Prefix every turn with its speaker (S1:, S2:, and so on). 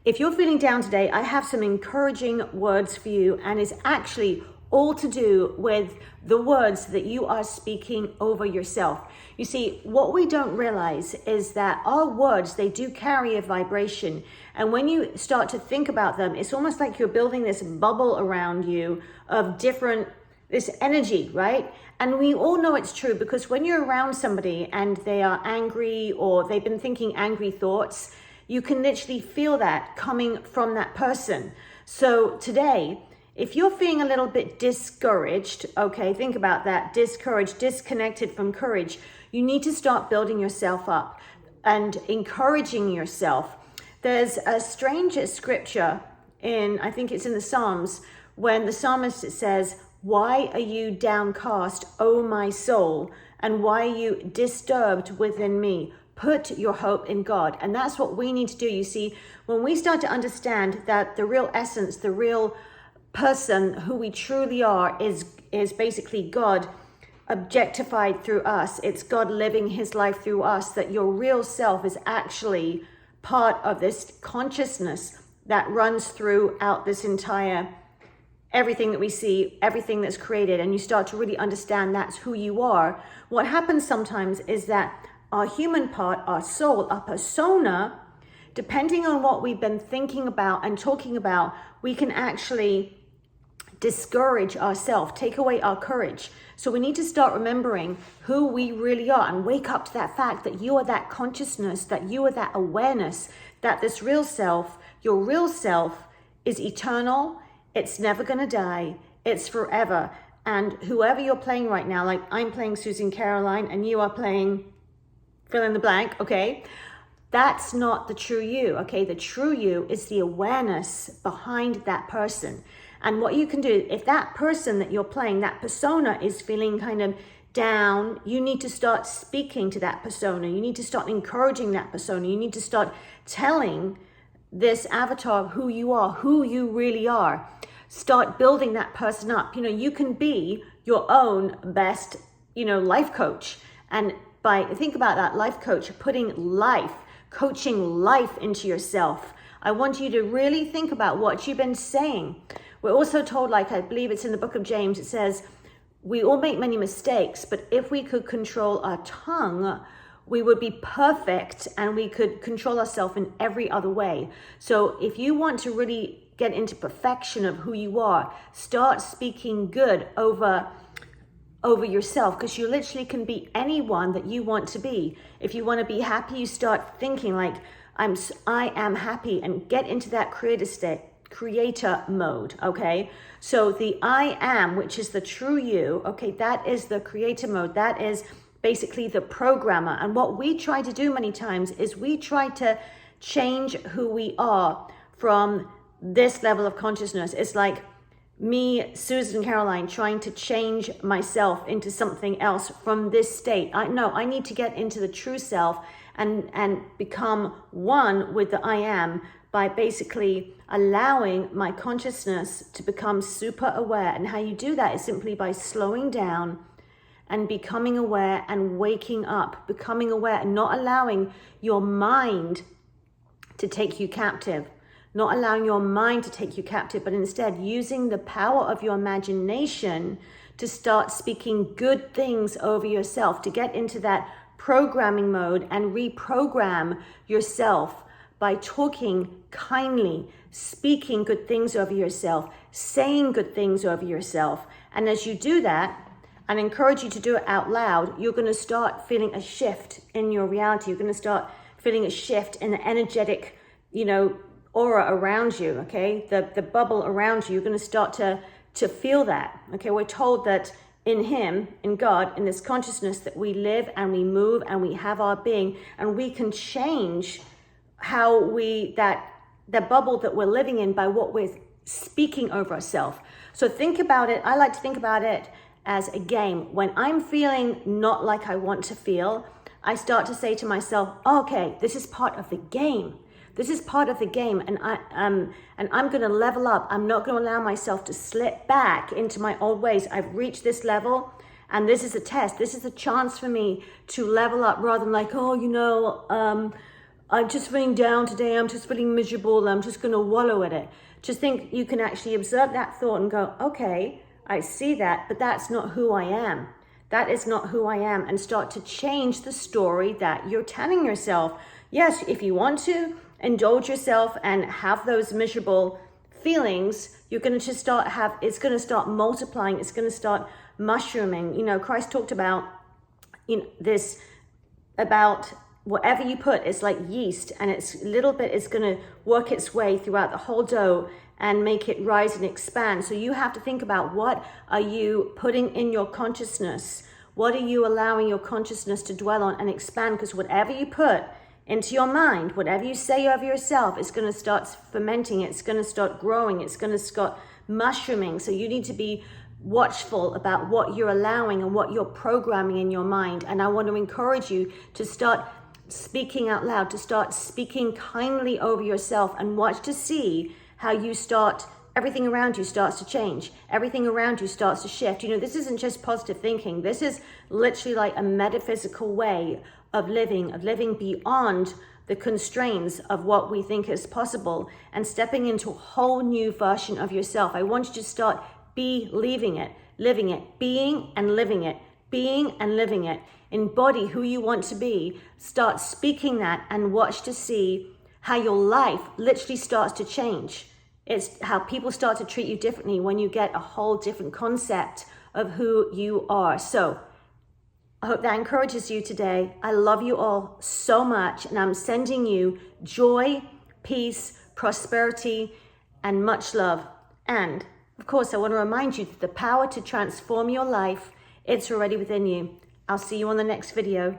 S1: if you're feeling down today, I have some encouraging words for you, and it's actually all to do with the words that you are speaking over yourself. You see, what we don't realize is that our words, they do carry a vibration. And when you start to think about them, it's almost like you're building this bubble around you of this energy, right? And we all know it's true, because when you're around somebody and they are angry or they've been thinking angry thoughts, you can literally feel that coming from that person. So today, if you're feeling a little bit discouraged, okay, think about that, discouraged, disconnected from courage, you need to start building yourself up and encouraging yourself. There's a strange scripture I think it's in the Psalms, when the psalmist says, "Why are you downcast, O my soul? And why are you disturbed within me? Put your hope in God." And that's what we need to do. You see, when we start to understand that the real essence, the real person who we truly are is basically God objectified through us. It's God living his life through us, that your real self is actually part of this consciousness that runs throughout this entire, everything that we see, everything that's created, and you start to really understand that's who you are. What happens sometimes is that our human part, our soul, our persona, depending on what we've been thinking about and talking about, we can actually discourage ourselves, take away our courage. So we need to start remembering who we really are and wake up to that fact that you are that consciousness, that you are that awareness, that this real self, your real self, is eternal. It's never going to die. It's forever. And whoever you're playing right now, like I'm playing Susan Caroline and you are playing fill in the blank, okay? That's not the true you, okay? The true you is the awareness behind that person. And what you can do, if that person that you're playing, that persona, is feeling kind of down, you need to start speaking to that persona. You need to start encouraging that persona. You need to start telling this avatar who you are, who you really are. Start building that person up. You can be your own best, life coach. And think about that life coach, coaching life into yourself. I want you to really think about what you've been saying. We're also told, like I believe it's in the book of James, it says, we all make many mistakes, but if we could control our tongue, we would be perfect and we could control ourselves in every other way. So if you want to really get into perfection of who you are, start speaking good over yourself, because you literally can be anyone that you want to be. If you want to be happy, you start thinking like, I am happy, and get into that creator mode, okay? So the I am, which is the true you, okay, that is the creator mode. That is basically the programmer. And what we try to do many times is we try to change who we are from this level of consciousness. It's like me, Susan Caroline, trying to change myself into something else from this state. I need to get into the true self and become one with the I am, by basically allowing my consciousness to become super aware. And how you do that is simply by slowing down and becoming aware and waking up, becoming aware and not allowing your mind to take you captive. Not allowing your mind to take you captive, but instead using the power of your imagination to start speaking good things over yourself, to get into that programming mode and reprogram yourself by talking kindly, speaking good things over yourself, saying good things over yourself. And as you do that, and encourage you to do it out loud, you're going to start feeling a shift in your reality. You're going to start feeling a shift in the energetic, aura around you, okay? The bubble around you. You're going to start to feel that, okay? We're told that in him, in God, in this consciousness, that we live and we move and we have our being, and we can change how the bubble that we're living in by what we're speaking over ourselves. So think about it. I like to think about it as a game. When I'm feeling not like I want to feel, I start to say to myself, okay, this is part of the game. This is part of the game, and I'm going to level up. I'm not going to allow myself to slip back into my old ways. I've reached this level, and this is a test. This is a chance for me to level up, rather than like, I'm just feeling down today, I'm just feeling miserable, I'm just going to wallow in it. Just think you can actually observe that thought and go, okay, I see that, but that's not who I am. That is not who I am, and start to change the story that you're telling yourself. Yes, if you want to indulge yourself and have those miserable feelings, you're going to just it's going to start multiplying, it's going to start mushrooming. You know, Christ talked about this, about whatever you put, it's like yeast, and it's little bit is going to work its way throughout the whole dough and make it rise and expand. So you have to think about, what are you putting in your consciousness? What are you allowing your consciousness to dwell on and expand? Because whatever you put into your mind, whatever you say of yourself, it's going to start fermenting, it's going to start growing, it's going to start mushrooming. So you need to be watchful about what you're allowing and what you're programming in your mind. And I want to encourage you to start speaking out loud, to start speaking kindly over yourself, and watch to see how you start, everything around you starts to change. Everything around you starts to shift. You know, this isn't just positive thinking. This is literally like a metaphysical way of living beyond the constraints of what we think is possible, and stepping into a whole new version of yourself. I want you to start believing it, living it, being and living it, being and living it. Embody who you want to be. Start speaking that, and watch to see how your life literally starts to change. It's how people start to treat you differently when you get a whole different concept of who you are. So I hope that encourages you today. I love you all so much, and I'm sending you joy, peace, prosperity, and much love. And of course, I want to remind you that the power to transform your life, it's already within you. I'll see you on the next video.